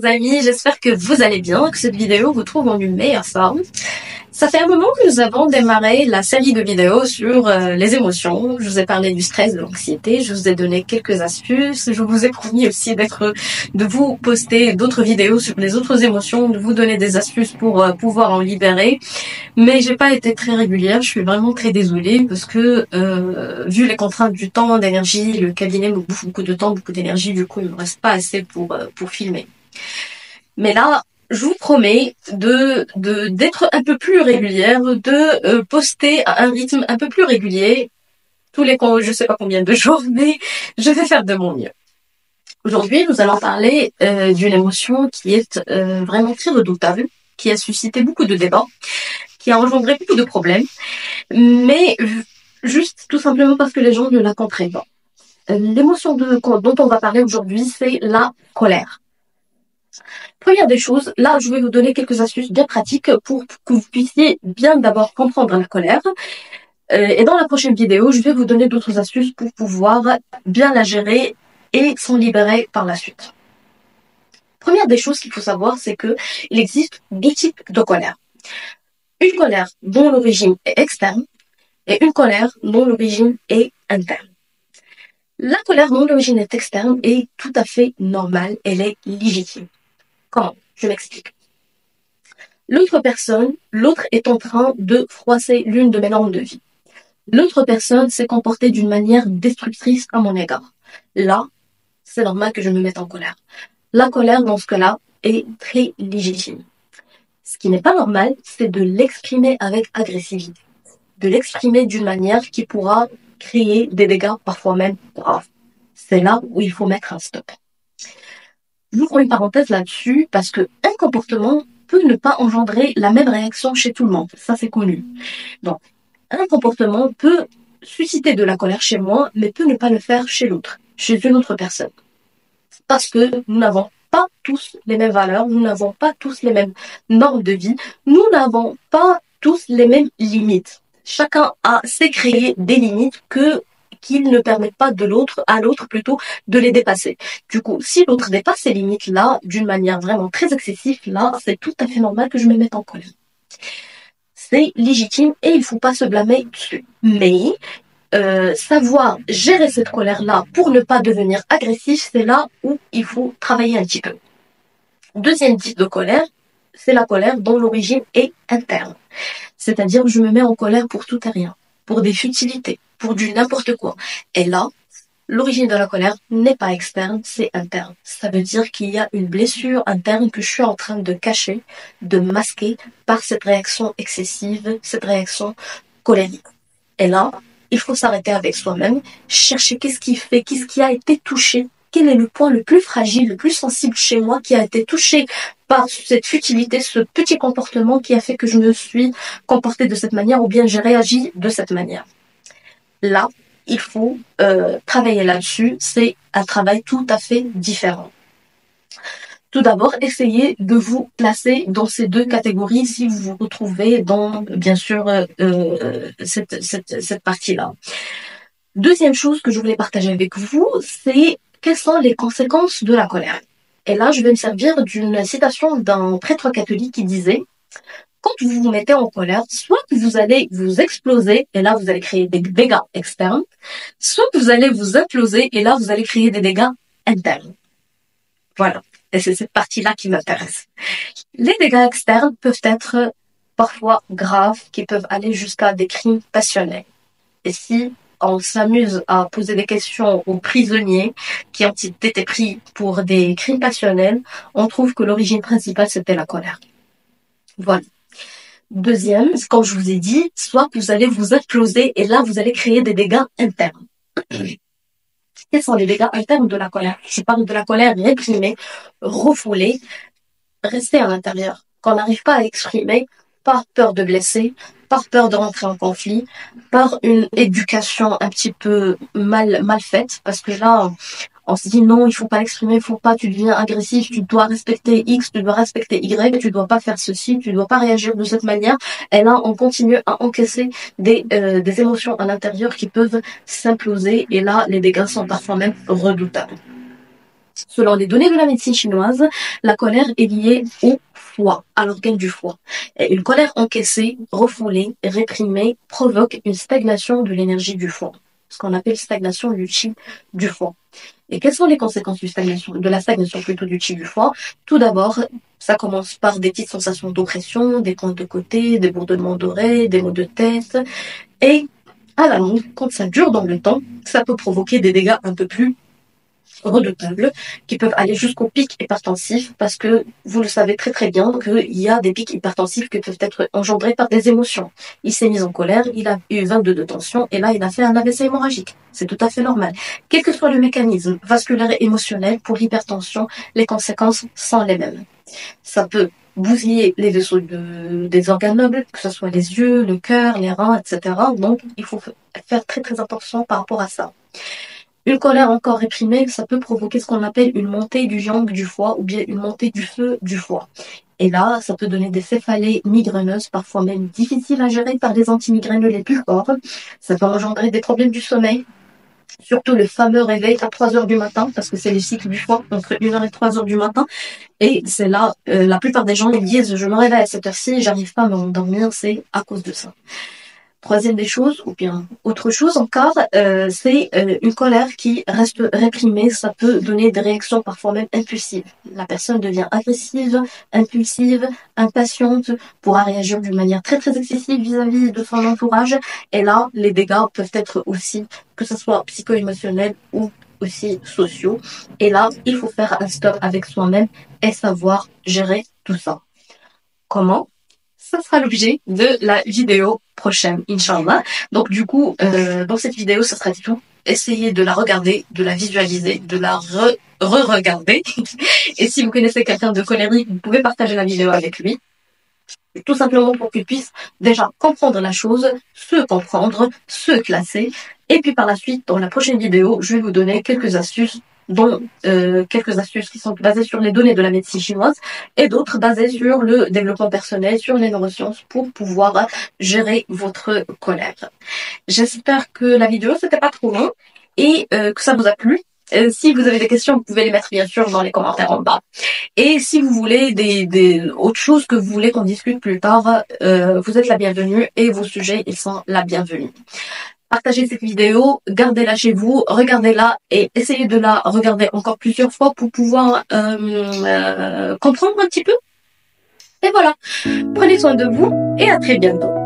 chers amis, j'espère que vous allez bien, que cette vidéo vous trouve en une meilleure forme. Ça fait un moment que nous avons démarré la série de vidéos sur les émotions. Je vous ai parlé du stress, de l'anxiété, je vous ai donné quelques astuces. Je vous ai promis aussi de vous poster d'autres vidéos sur les autres émotions, de vous donner des astuces pour pouvoir en libérer. Mais j'ai pas été très régulière, je suis vraiment très désolée parce que vu les contraintes du temps, d'énergie, le cabinet me bouffe beaucoup de temps, beaucoup d'énergie, du coup il me reste pas assez pour filmer. Mais là, je vous promets d'être un peu plus régulière, de poster à un rythme un peu plus régulier, je sais pas combien de jours, mais je vais faire de mon mieux. Aujourd'hui, nous allons parler d'une émotion qui est vraiment très redoutable, qui a suscité beaucoup de débats, qui a engendré beaucoup de problèmes, mais juste tout simplement parce que les gens ne la comprennent pas. L'émotion dont on va parler aujourd'hui, c'est la colère. Première des choses, là je vais vous donner quelques astuces bien pratiques pour que vous puissiez bien d'abord comprendre la colère. Et dans la prochaine vidéo, je vais vous donner d'autres astuces pour pouvoir bien la gérer et s'en libérer par la suite. Première des choses qu'il faut savoir, c'est que il existe deux types de colère. Une colère dont l'origine est externe et une colère dont l'origine est interne. La colère dont l'origine est externe est tout à fait normale, elle est légitime. Comment? Je m'explique. L'autre est en train de froisser l'une de mes normes de vie. L'autre personne s'est comportée d'une manière destructrice à mon égard. Là, c'est normal que je me mette en colère. La colère, dans ce cas-là, est très légitime. Ce qui n'est pas normal, c'est de l'exprimer avec agressivité. De l'exprimer d'une manière qui pourra créer des dégâts, parfois même graves. C'est là où il faut mettre un stop. J'ouvre une parenthèse là-dessus parce que un comportement peut ne pas engendrer la même réaction chez tout le monde. Ça, c'est connu. Donc, un comportement peut susciter de la colère chez moi, mais peut ne pas le faire chez l'autre, chez une autre personne. Parce que nous n'avons pas tous les mêmes valeurs, nous n'avons pas tous les mêmes normes de vie, nous n'avons pas tous les mêmes limites. Chacun s'est créé des limites qu'il ne permet pas à l'autre plutôt, de les dépasser. Du coup, si l'autre dépasse ces limites-là, d'une manière vraiment très excessive, là, c'est tout à fait normal que je me mette en colère. C'est légitime et il ne faut pas se blâmer dessus. Mais savoir gérer cette colère-là pour ne pas devenir agressif, c'est là où il faut travailler un petit peu. Deuxième type de colère, c'est la colère dont l'origine est interne. C'est-à-dire que je me mets en colère pour tout et rien, pour des futilités, pour du n'importe quoi. Et là, l'origine de la colère n'est pas externe, c'est interne. Ça veut dire qu'il y a une blessure interne que je suis en train de cacher, de masquer par cette réaction excessive, cette réaction colérique. Et là, il faut s'arrêter avec soi-même, chercher qu'est-ce qui a été touché, quel est le point le plus fragile, le plus sensible chez moi qui a été touché par cette futilité, ce petit comportement qui a fait que je me suis comportée de cette manière ou bien j'ai réagi de cette manière. Là, il faut travailler là-dessus, c'est un travail tout à fait différent. Tout d'abord, essayez de vous placer dans ces deux catégories si vous vous retrouvez dans, bien sûr, cette partie-là. Deuxième chose que je voulais partager avec vous, c'est quelles sont les conséquences de la colère. Et là, je vais me servir d'une citation d'un prêtre catholique qui disait « Quand vous vous mettez en colère, soit que vous allez vous exploser, et là, vous allez créer des dégâts externes, soit que vous allez vous imploser, et là, vous allez créer des dégâts internes. » Voilà. Et c'est cette partie-là qui m'intéresse. Les dégâts externes peuvent être parfois graves, qui peuvent aller jusqu'à des crimes passionnels. Et si on s'amuse à poser des questions aux prisonniers qui ont été pris pour des crimes passionnels, on trouve que l'origine principale, c'était la colère. Voilà. Deuxième, comme je vous ai dit, soit que vous allez vous imploser et là, vous allez créer des dégâts internes. Quels sont les dégâts internes de la colère? Je parle de la colère réprimée, refoulée, restée à l'intérieur, qu'on n'arrive pas à exprimer par peur de blesser, par peur de rentrer en conflit, par une éducation un petit peu mal faite, parce que là, on se dit non, il faut pas l'exprimer, il faut pas, tu deviens agressif, tu dois respecter X, tu dois respecter Y, tu dois pas faire ceci, tu dois pas réagir de cette manière. Et là, on continue à encaisser des émotions à l'intérieur qui peuvent s'imploser. Et là, les dégâts sont parfois même redoutables. Selon les données de la médecine chinoise, la colère est liée au foie, à l'organe du foie. Et une colère encaissée, refoulée, réprimée provoque une stagnation de l'énergie du foie, ce qu'on appelle stagnation du qi du foie. Et quelles sont les conséquences de la stagnation plutôt du qi du foie? Tout d'abord, ça commence par des petites sensations d'oppression, des pointes de côté, des bourdonnements d'oreilles, des maux de tête. Et à la longue, quand ça dure dans le temps, ça peut provoquer des dégâts un peu plus redoutables qui peuvent aller jusqu'au pic hypertensif parce que vous le savez très très bien qu'il y a des pics hypertensifs qui peuvent être engendrés par des émotions. Il s'est mis en colère, il a eu 22 de tension et là il a fait un AVC hémorragique. C'est tout à fait normal. Quel que soit le mécanisme vasculaire et émotionnel pour l'hypertension, les conséquences sont les mêmes. Ça peut bousiller les vaisseaux des organes nobles, que ce soit les yeux, le cœur, les reins, etc. Donc il faut faire très très attention par rapport à ça. Une colère encore réprimée, ça peut provoquer ce qu'on appelle une montée du yang du foie ou bien une montée du feu du foie. Et là, ça peut donner des céphalées migraineuses, parfois même difficiles à gérer par les antimigraineux les plus forts. Ça peut engendrer des problèmes du sommeil, surtout le fameux réveil à 3 heures du matin, parce que c'est le cycle du foie, entre 1 heure et 3 heures du matin. Et c'est là, la plupart des gens ils disent, je me réveille à cette heure-ci, j'arrive pas à m'endormir, c'est à cause de ça. Troisième des choses, ou bien autre chose encore, c'est une colère qui reste réprimée. Ça peut donner des réactions parfois même impulsives. La personne devient agressive, impulsive, impatiente, pourra réagir d'une manière très très excessive vis-à-vis de son entourage. Et là, les dégâts peuvent être aussi, que ce soit psycho-émotionnels ou aussi sociaux. Et là, il faut faire un stop avec soi-même et savoir gérer tout ça. Comment? Ça sera l'objet de la vidéo prochaine, Inch'Allah. Donc du coup, dans cette vidéo, ça sera du tout. Essayez de la regarder, de la visualiser, de la re-regarder. Et si vous connaissez quelqu'un de colérique, vous pouvez partager la vidéo avec lui. Tout simplement pour qu'il puisse déjà comprendre la chose, se comprendre, se classer. Et puis par la suite, dans la prochaine vidéo, je vais vous donner quelques astuces dont quelques astuces qui sont basées sur les données de la médecine chinoise et d'autres basées sur le développement personnel, sur les neurosciences pour pouvoir gérer votre colère. J'espère que la vidéo c'était pas trop long et que ça vous a plu. Si vous avez des questions, vous pouvez les mettre bien sûr dans les commentaires en bas. Et si vous voulez des autres choses que vous voulez qu'on discute plus tard, vous êtes la bienvenue et vos sujets ils sont la bienvenue. Partagez cette vidéo, gardez-la chez vous, regardez-la et essayez de la regarder encore plusieurs fois pour pouvoir comprendre un petit peu. Et voilà, prenez soin de vous et à très bientôt.